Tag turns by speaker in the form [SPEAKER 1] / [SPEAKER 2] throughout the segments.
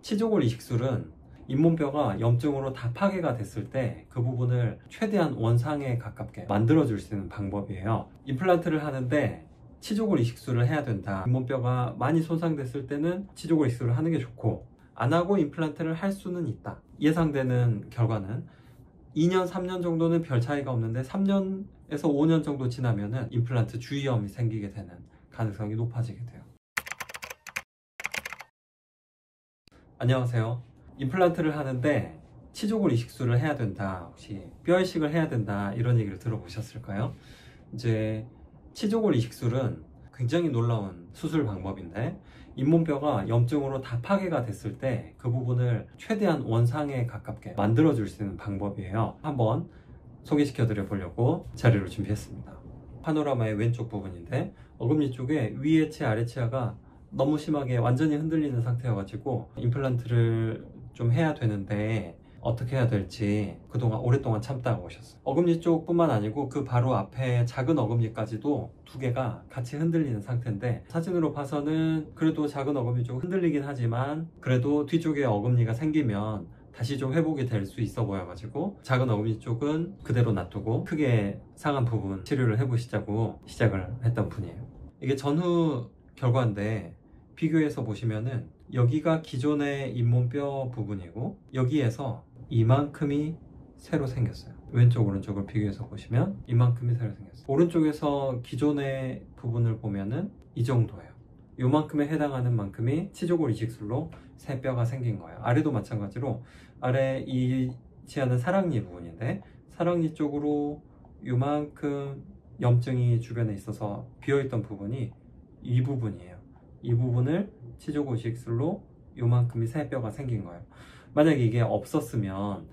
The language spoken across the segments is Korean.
[SPEAKER 1] 치조골 이식술은 잇몸뼈가 염증으로 다 파괴가 됐을 때 그 부분을 최대한 원상에 가깝게 만들어줄 수 있는 방법이에요. 임플란트를 하는데 치조골 이식술을 해야 된다. 잇몸뼈가 많이 손상됐을 때는 치조골 이식술을 하는 게 좋고, 안 하고 임플란트를 할 수는 있다. 예상되는 결과는 2년, 3년 정도는 별 차이가 없는데 3년에서 5년 정도 지나면은 임플란트 주위염이 생기게 되는 가능성이 높아지게 돼요. 안녕하세요. 임플란트를 하는데 치조골 이식술을 해야 된다, 혹시 뼈 이식을 해야 된다, 이런 얘기를 들어보셨을까요? 이제 치조골 이식술은 굉장히 놀라운 수술 방법인데, 잇몸뼈가 염증으로 다 파괴가 됐을 때 그 부분을 최대한 원상에 가깝게 만들어줄 수 있는 방법이에요. 한번 소개시켜 드려 보려고 자료를 준비했습니다. 파노라마의 왼쪽 부분인데, 어금니 쪽에 위에 치아 아래 치아가 너무 심하게 완전히 흔들리는 상태여가지고 임플란트를 좀 해야 되는데 어떻게 해야 될지 그동안 오랫동안 참다가 오셨어요. 어금니 쪽뿐만 아니고 그 바로 앞에 작은 어금니까지도 두 개가 같이 흔들리는 상태인데, 사진으로 봐서는 그래도 작은 어금니 쪽 흔들리긴 하지만 그래도 뒤쪽에 어금니가 생기면 다시 좀 회복이 될 수 있어 보여가지고 작은 어금니 쪽은 그대로 놔두고 크게 상한 부분 치료를 해보시자고 시작을 했던 분이에요. 이게 전후 결과인데, 비교해서 보시면은 여기가 기존의 잇몸뼈 부분이고 여기에서 이만큼이 새로 생겼어요. 왼쪽 오른쪽을 비교해서 보시면 이만큼이 새로 생겼어요. 오른쪽에서 기존의 부분을 보면은 이 정도예요. 요만큼에 해당하는 만큼이 치조골 이식술로 새 뼈가 생긴 거예요. 아래도 마찬가지로, 아래 이 치아는 사랑니 부분인데 사랑니 쪽으로 요만큼 염증이 주변에 있어서 비어있던 부분이 이 부분이에요. 이 부분을 치조골 이식술로 요만큼이 새 뼈가 생긴 거예요. 만약에 이게 없었으면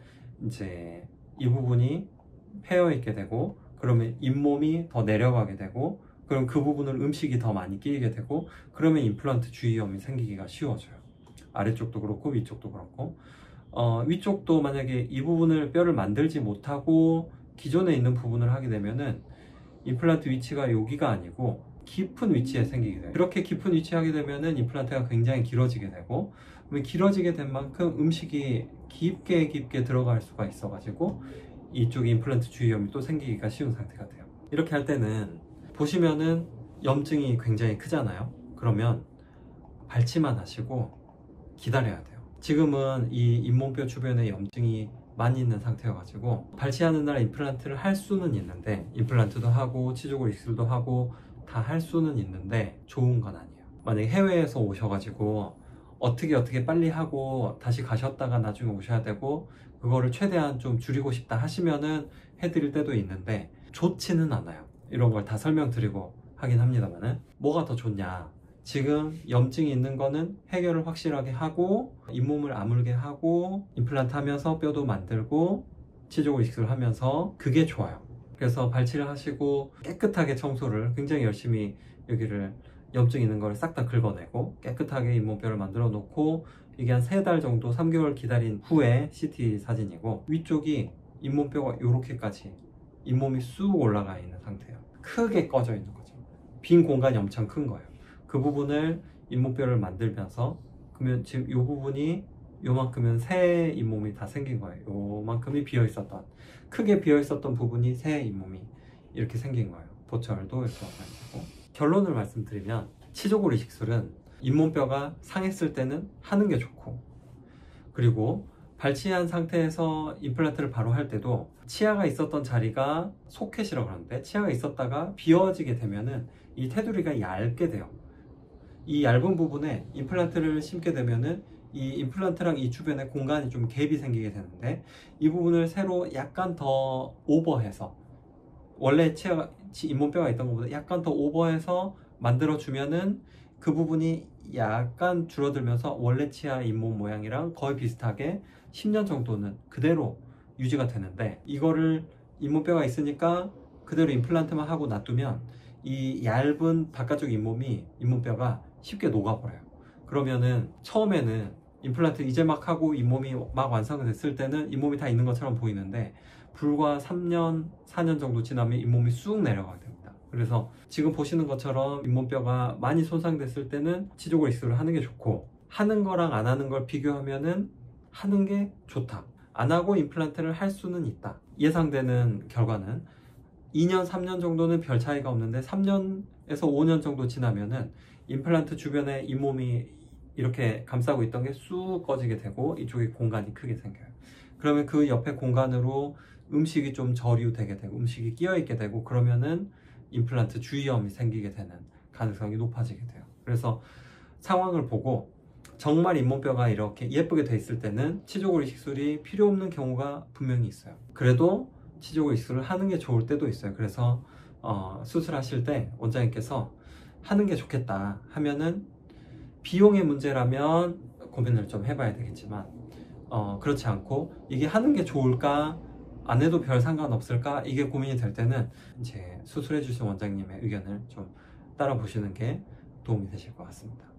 [SPEAKER 1] 이제 이 부분이 패여 있게 되고, 그러면 잇몸이 더 내려가게 되고, 그럼 그 부분을 음식이 더 많이 끼게 되고, 그러면 임플란트 주위염이 생기기가 쉬워져요. 아래쪽도 그렇고 위쪽도 그렇고, 위쪽도 만약에 이 부분을 뼈를 만들지 못하고 기존에 있는 부분을 하게 되면은 임플란트 위치가 여기가 아니고 깊은 위치에 생기게 돼요. 그렇게 깊은 위치에 하게 되면은 임플란트가 굉장히 길어지게 되고, 길어지게 된 만큼 음식이 깊게 들어갈 수가 있어 가지고 이쪽 임플란트 주위염이 또 생기기가 쉬운 상태가 돼요. 이렇게 할 때는 보시면은 염증이 굉장히 크잖아요. 그러면 발치만 하시고 기다려야 돼요. 지금은 이 잇몸뼈 주변에 염증이 많이 있는 상태여 가지고 발치하는 날 임플란트를 할 수는 있는데, 임플란트도 하고 치조골 이식술도 하고 다 할 수는 있는데 좋은 건 아니에요. 만약에 해외에서 오셔가지고 어떻게 빨리 하고 다시 가셨다가 나중에 오셔야 되고 그거를 최대한 좀 줄이고 싶다 하시면은 해드릴 때도 있는데 좋지는 않아요. 이런 걸 다 설명드리고 하긴 합니다만은, 뭐가 더 좋냐, 지금 염증이 있는 거는 해결을 확실하게 하고 잇몸을 아물게 하고 임플란트 하면서 뼈도 만들고 치조골 이식술 하면서, 그게 좋아요. 그래서 발치를 하시고 깨끗하게 청소를 굉장히 열심히, 여기를 염증 있는 걸 싹 다 긁어내고 깨끗하게 잇몸뼈를 만들어 놓고, 이게 한 3달 정도 3개월 기다린 후에 CT 사진이고, 위쪽이 잇몸뼈가 이렇게까지 잇몸이 쑥 올라가 있는 상태예요. 크게 꺼져 있는 거죠. 빈 공간이 엄청 큰 거예요. 그 부분을 잇몸뼈를 만들면서, 그러면 지금 이 부분이 요만큼은 새 잇몸이 다 생긴 거예요. 요만큼이 비어 있었던, 크게 비어 있었던 부분이 새 잇몸이 이렇게 생긴 거예요. 보철도 이렇게 와가지고. 결론을 말씀드리면, 치조골 이식술은 잇몸뼈가 상했을 때는 하는 게 좋고, 그리고 발치한 상태에서 임플란트를 바로 할 때도 치아가 있었던 자리가 소켓이라고 하는데, 치아가 있었다가 비어지게 되면은 이 테두리가 얇게 돼요. 이 얇은 부분에 임플란트를 심게 되면은 이 임플란트랑 이 주변에 공간이 좀 갭이 생기게 되는데, 이 부분을 새로 약간 더 오버해서, 원래 치아가 잇몸뼈가 있던 것보다 약간 더 오버해서 만들어주면은 그 부분이 약간 줄어들면서 원래 치아 잇몸 모양이랑 거의 비슷하게 10년 정도는 그대로 유지가 되는데, 이거를 잇몸뼈가 있으니까 그대로 임플란트만 하고 놔두면 이 얇은 바깥쪽 잇몸뼈가 쉽게 녹아버려요. 그러면은 처음에는 임플란트 이제 막 하고 잇몸이 막 완성됐을 때는 잇몸이 다 있는 것처럼 보이는데, 불과 3년, 4년 정도 지나면 잇몸이 쑥 내려가게 됩니다. 그래서 지금 보시는 것처럼 잇몸뼈가 많이 손상됐을 때는 치조골 이식술을 하는 게 좋고, 하는 거랑 안 하는 걸 비교하면은 하는 게 좋다. 안 하고 임플란트를 할 수는 있다. 예상되는 결과는 2년, 3년 정도는 별 차이가 없는데 3년에서 5년 정도 지나면은 임플란트 주변에 잇몸이 이렇게 감싸고 있던 게 쑥 꺼지게 되고 이쪽에 공간이 크게 생겨요. 그러면 그 옆에 공간으로 음식이 좀 저류되게 되고 음식이 끼어 있게 되고 그러면은 임플란트 주위염이 생기게 되는 가능성이 높아지게 돼요. 그래서 상황을 보고 정말 잇몸뼈가 이렇게 예쁘게 돼 있을 때는 치조골 이식술이 필요 없는 경우가 분명히 있어요. 그래도 치조골 이식술을 하는 게 좋을 때도 있어요. 그래서 수술하실 때 원장님께서 하는 게 좋겠다 하면은 비용의 문제라면 고민을 좀 해봐야 되겠지만 그렇지 않고 이게 하는 게 좋을까 안 해도 별 상관없을까 이게 고민이 될 때는 이제 수술해 주신 원장님의 의견을 좀 따라 보시는 게 도움이 되실 것 같습니다.